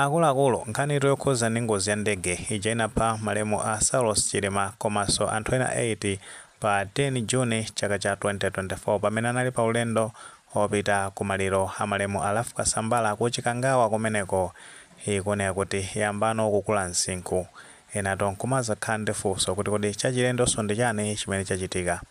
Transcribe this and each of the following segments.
akuluakulu nkhani yokhuza ndi ngozi ya ndege ija inapha malemu a Saulos Chilima komanso anthu ena 8 pa 10 Juni chaka cha 2024 pamene anali pa ulendo opita kumaliro a malemu a Lafu Kasambala kuchikangawa kumeneko ikuoneka kuti yambano kukula msinkhu enato nkumaza khande funso kuti kodi chachilendoso ndi chani chimene chachitika.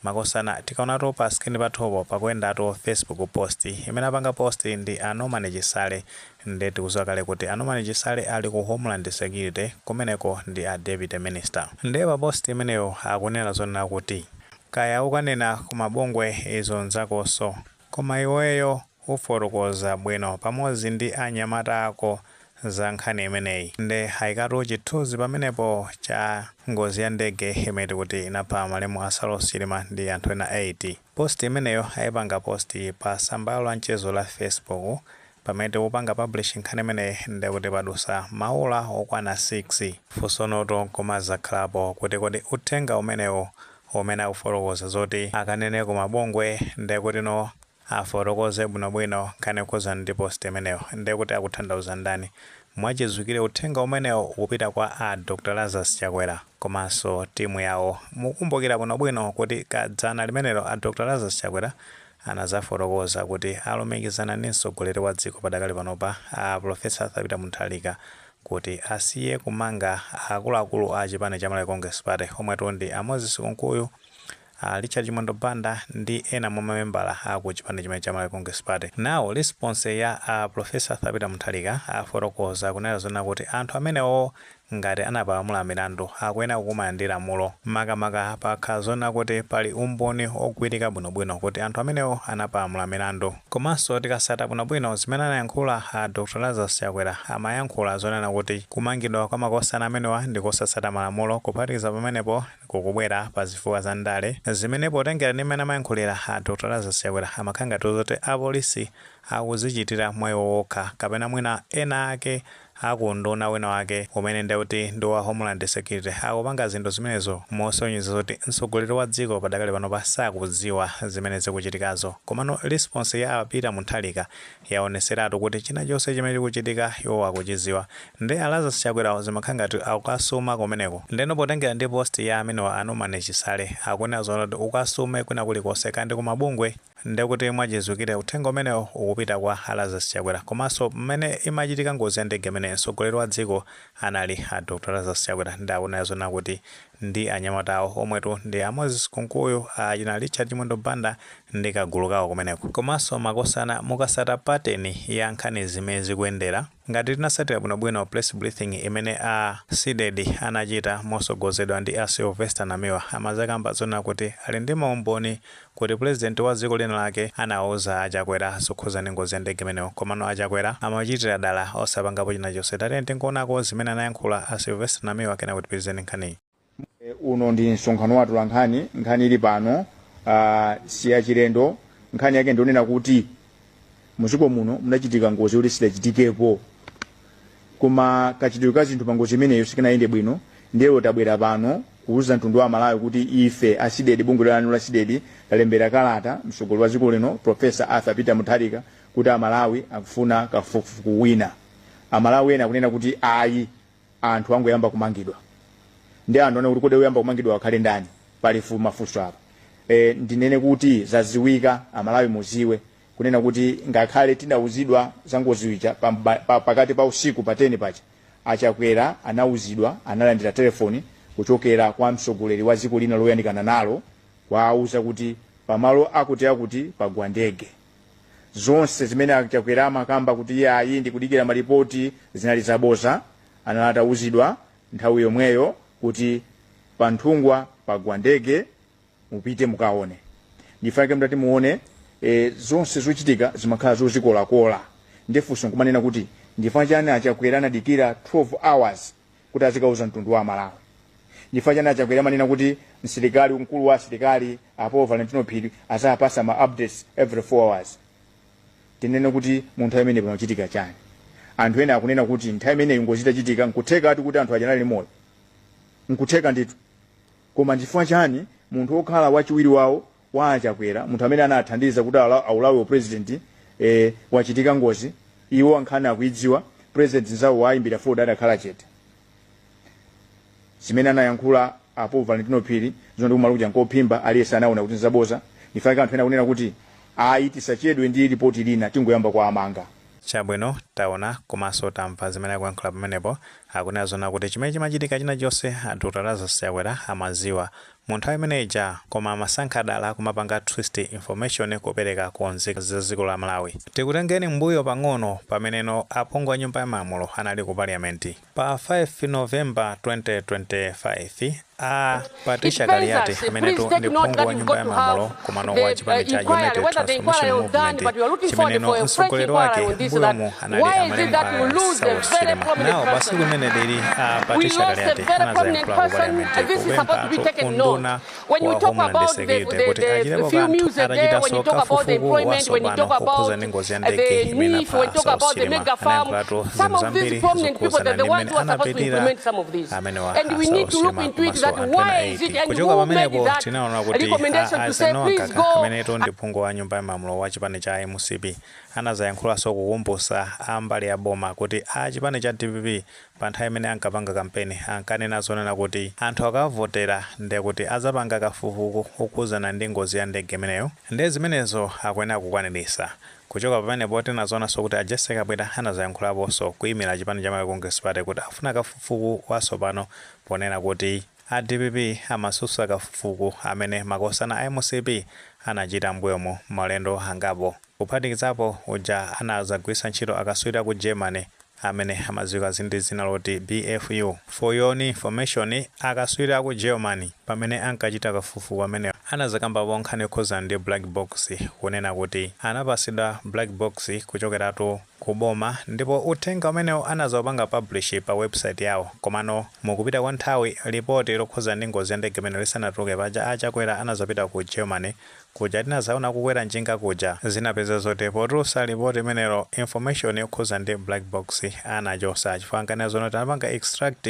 Makosana tikaonato pa skrini pathopo pakuyendato Facebook post imene apanga post ndi Anomani Chisale ndeti kuziwa kale kuti Anomani Chisale ali ku Homeland Security kumeneko ndi a Deputy Minister. Ndiye pa post imeneyo akunena zonena kuti kaya ukanena kumabungwe izo nzakonso koma iweyo ufotokoza bwino pamodzi ndi anyamata ako za nkhani imeneyi nde haikatu chithunzi pamenepo cha ngozi ya ndege imene kuti inapha malemu a Saulos Chilima ndi anthu ena 8. Post imeneyo ayipanga post pa sambalo la mchezo la Facebook pamene upanga publish nkhani imeneyi nde kuti padusa maula okwana 6 fusonoto koma zakhalapo kuti kodi uthenga umenewo umene akufotokoza zoti akanene kumabungwe nde kuti no afotokoze bwinobwino nkhani kuza ndi post imeneyo nde kuti akuthandauza ndani mwachizukire uthenga umenewo ukupita kwa a Dr. Lazarus Chakwera komanso timu yawo. Mukumbukira bwinobwino kuti kadzana limenelo a Dr. Lazarus Chakwera anazafotokoza kuti alumikizana ndi mtsogoleri wa dziko padakali panopa a Profesa Arthur Mutharika kuti asiye kumanga akuluakulu a chipani cha Malawi Congress Party omwe ndi a Moses Kunkuyu, Richard Chimondo Banda ndi ena mwa mamembala aku chipani chimene cha Malawi Congress Party. Nawo response ya Profesa Arthur Mutharika afotokoza kunena zona kuti anthu amenewo ngati anapalamula milandu akuyenera kukumana ndi lamulo makamaka pakhazona kuti pali umboni ogwirika bwinobwino kuti anthu amenewo anapalamula milandu. Komanso tikasata bwinobwino zimene anayankhula a Dr. Lazarus Chakwera amayankhula zonena kuti kumangidwa kwa makosana amenewa ndi kosasata malamulo kuphatikiza pamenepo kukubwera pa zifukwa za ndale zimene potengera ndi mmene amayankhulira a Dr. Lazarus Chakwera amakhanga zoti apolisi akuzichitira mwayi wokha kapena mwina ena ake akunduna wina wake umene ndeuti ndi wa Homeland Security akupanga zinthu zimenezo mosonyeza zoti mtsogoleri wa dziko padakali pano sakudziwa zimene zikuchitikazo. Komano response ya Arthur Mutharika yaoneseratu kuti china chonse chimene chikuchitika iwo akuchidziwa ndi a Lazarus Chakwera zimakhanga akukasuma kumeneko. Ndeno potengera ndi post ya amene wa Anomani Chisale akunena zoti ukasume kwina kulikonse kandi kumabungwe ndekuti mwachizukire uthenga umenewo ukupita kwa Lazarus Chakwera. Komanso mmene imachitika ngozi ya ndege imene mtsogoleri wa dziko anali a Dr. Lazarus Chakwera ndi akunena zona kuti ndi anyamata awo omwetu ndi a Moses Kunkuyu, a Richard Chimondo Banda ndi kagulu kawo kumeneko. Komanso makosana mukasata pattern ya nkhani zimene zikuyendera ngati tinasatira bwinobwino press briefing imene a CDD anachita mosogozedwa ndi a Sylvester Namiwa amazakamba zona kuti ali ndi maumboni kuti president wa dziko lina lake anauza a Chakwera zokhuza ndi ngozi ya ndege imeneyo. Komano a Chakwera amachitira dala osapangapo china chonse. Tatenti nkuonako zimene anayankhula a Sylvester Namiwa kena kuti president nkhani uno ndi msonkhano watu la nkhani ili pano siya chilendo. Nkhani yake ndionena kuti muziko muno munachitika ngozi yoti sidachitikepo koma kachitidwe ka zinthu pa ngozi imeneyo sikanayende bwino. Ndero tabwera pano kuuza mtundu wa Malawi kuti ife asidedi bungwe lanu la sidedi lalembera kalata mtsogoleri wa dziko lino Profesa Arthur Mutharika kuti Malawi akufuna kafukufuku wina. Malawi ena kunena kuti ayi anthu angoyamba kumangidwa ndi anthu ana kuti kodi oyamba kumangidwa akhale ndani pali mafunso apa. Ndinene kuti zaziwika Malawi muziwe kunena kuti ngakhale tinauzidwa zangoziwicha pakati pa usiku pa 10 pacha a Chakwera anauzidwa analandira telefoni kuchokera kwa mtsogoleri wa dziko lina loyandikana nalo kwauza kuti pamalo akuti pagwa ndege. Zonse zimene a Chakwera amakamba kuti ayi ndi kudikira maripoti zinali zaboza. Analatauzidwa nthawi yomweyo kuti panthungwa pagwa ndege mupite mukaone. Ndifake mtati muone zonse zochitika zimakhala zozikolakola. Ndifunso nkumanena kuti ndifa chani a Chakwera anadikira 12 hours kuti azikauza mtundu wa Malawi. Ndifa chani a Chakwera manena kuti msilikali mkulu wa asilikali apo Valentino Phiri azapasa ma updates every 4 hours. Tinene kuti munthu amene panochitika chani. Anthu ena akunena kuti nthawi imene ngozi chitika nkutheka ati kuti anthu ajanali moyo. Nkutheka nditu. Koma ndifa chani munthu okhala wachiwiri wawo wa Chakwera munthu amene anathandiza kuti aulawe president wachitika ngozi iwo ankhana akuidziwa president nzawo wayimbira Ford adakhala chete chimene anayankhula apo Valentino Phiri zino ndikumala kuti ankophimba aliyese anaona kuti nzaboza ndifika anthu ena kunena kuti ayi tisachedwe ndi ripoti lina tingoyamba kwa amanga chabwino taona komanso tamva zimene akuyankhula pamenepo akunena zona kuti chimene chimachitika china chonse Dr. Lazarus Chakwera amaziwa mu nthawi imeneja koma amasankha adala kumapanga twist information kupereka ku nzika za dziko la Malawi. Tikutengeni mbuyo pang'ono pameneno aphungu a nyumba ya malamulo anali ku parliament pa 5 November 2025 Patricia Galiati amenetu ndi phungu wa nyumba ya malamulo kumano wa chipani cha United Transformation Movement chimeneno mtsogoleri wake mbuyomu anali amalemu Saulos Chilima. Nawo basi limene lili Patricia Galiati anazayankhula ku parliament kupempha unduna wa Homeland Security kuti achirepo kanthu atachita soka kafukufuku watsopano kukhuza ndi ngozi ya ndege imene apha Saulos Chilima anayankhulatu zinthu zambiri zokhuzana ndi mmene anapitira amene wa Saulos Chilima komanso anthu ena 80 kuchoka pamenepo tinaona kuti Azenoa Kaka amenetu ndi phungu wa nyumba ya malamulo wa chipani cha MCP anazayankhulanso kukumbusa ambali ya boma kuti chipani cha DPP pa nthawi imene ankapanga kampeni ankanena zonena kuti anthu akavotera ndi kuti azapanga kafukufuku kukhuzana ndi ngozi ya ndege imeneyo ndi zimenezo akuyenera kukwanirisa. Kuchoka pamenepo tinazonanso kuti Jesse Kabwera anazayankhulaponso kuyimira chipani cha Malawi Congress Party kuti afuna kafukufuku watsopano ponena kuti DPP amasusa kafukufuku amene makosana a MCP anachita mbuyomo malendo angapo kuphatikizapo uja anazagwisa ntchito akaswira ku Germany amene amadziwika ndi dzina loti BFU. For your information akaswira ku Germany pamene ankachita kafukufuku amene anazakambapo nkhani yokhuza ndi black box kunena kuti anapasidwa black box kuchokeratu kuboma ndipo uthenga umenewo anazopanga publish pa website yawo komano mukupita kwa nthawi ripoti lokhuza ndi ngozi ya ndege imene lisanatuluke paja Chakwera anazapita ku Germany kuja tinazaona kukwera njinga kuja zinapeza zoti potulusa ripoti imenelo information yokhuza ndi black box anachosa chifukwa nkana zonoti anapanga extract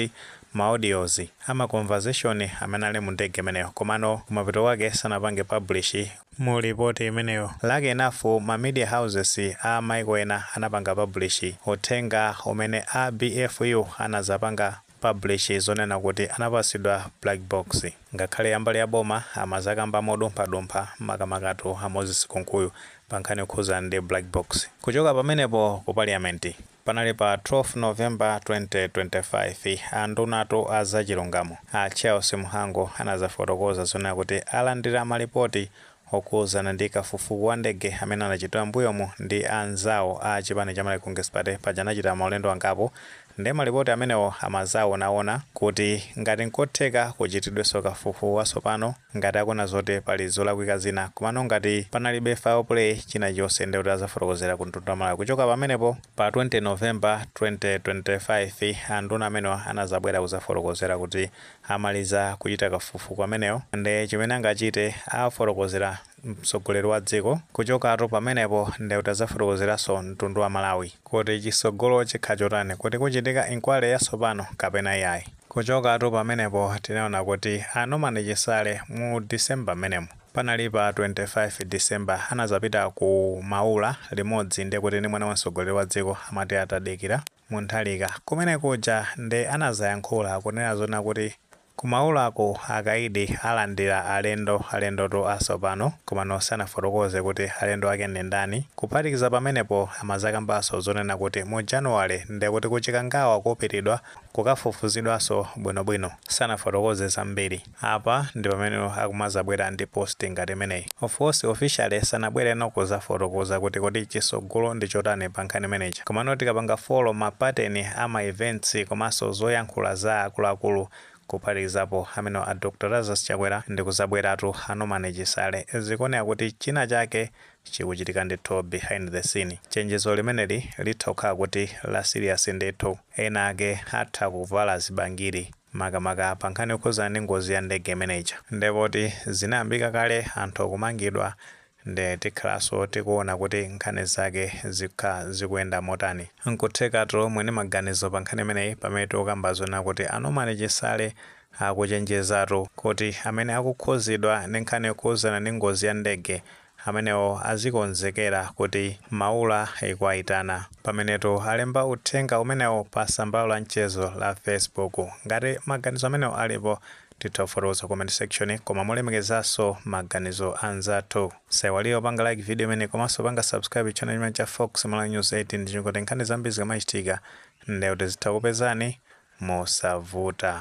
maaudios ama conversation amene ali mu ndege imeneyo komano kumapeto kwake sanapange publish mu ripoti imeneyo. Lake enafu ma media houses a maiko ena anapanga publish uthenga umene a BFU anazapanga publish zonena kuti anapasidwa black box ngakhale ambali ya boma amazakamba modumpha makamakatu a Moses Konkuyu pankhani yokhuza ndi black box. Kuchoka pamenepo ku parliament panali pa 12 November 2025 andunatu a zachilungamo a Chelsea Muhango anazafotokoza zonena kuti alandira malipoti okuzana ndi kafukufuku wa ndege amene anachitira mbuyomu ndi anzawo a chipani cha Malawi Congress Party paja anachita maulendo angapo ndi malipoti amenewo amazaonaona kuti ngati nkotheka kuchitidwenso kafukufuku watsopano ngati akuna zoti pali zolakwika zina komano ngati panalibe foul play china chonse ndi kuti azafotokozera ku mtundu wa Malawi. Kuchoka pamenepo pa 20 November 2025 anduna amenewo anazabwera kuzafotokozera kuti amaliza kuchita kafukufuku amenewo ndi chimene angachite afotokozera mtsogoleri wa dziko. Kuchokatu pamenepo ndi kuti azafotokozeranso mtundu wa Malawi kuti chisogolo chikhala chotani kuti kuchitika inquiry yatsopano kapena yayi. Kuchokatu pamenepo tinaona kuti Norman Chisale mu December menemo panali pa 25 December anazapita ku Maula limodzi ndi kuti ni mwana wa mtsogoleri wa dziko amati atadikira mu Nthalika kumene kuja ndi anazayankhula kunena zona kuti kumaulako akaidi alandira alendo atsopano komano sanafotokoze kuti alendo ake ndi ndani. Kuphatikiza pamenepo amazakambaso zonena kuti mu January ndi kuti kuchikangawa kopiridwa kukafufuzidwanso bwinobwino sanafotokoze zambiri. Apa ndi pamene akumazabwera ndi post ngati imeneyi. Of course officially sanabwere nokuzafotokoza kuti chisogolo ndi chotani pa nkhani imeneyi komano tikapanga follow ma pattern ama events komanso zoyankhula za akuluakulu kuphatikizapo amene a Dr. Lazarus Chakwera ndi kuzabweratu Norman Chisale zikuoneka kuti china chake chikuchitika ndithu behind the scene. Chenjezo limeneli litha kukhala kuti la serious ndithu ena ake atha kuvala zibangiri makamaka pa nkhani yokhuza ndi ngozi ya ndege imeneyi ndepoti zinayambika kale anthu kumangidwa ndi tikhalanso tikuona kuti nkhani zake zikuyenda motani. Nkuthekatu mwene maganizo pa nkhani imeneyi pamene tikukamba zona kuti Norman Chisale akuchenjezatu kuti amene akukhuzidwa ndi nkhani yokhuzana ndi ngozi ya ndege amenewo azikonzekera kuti maula ikuwayitana. Pamenetu alemba uthenga umenewo pa tsamba la mchezo la Facebook. Ngati maganizo amenewo alipo titofotokoza comment section, koma mulemekezanso maganizo anzathu. Saiwalika panga like video imene komanso panga subscribe channel imene cha Fox Malawi News 18 ndikuti nkhani zambiri zikamachitika ndeuti zitakupezani mosavuta.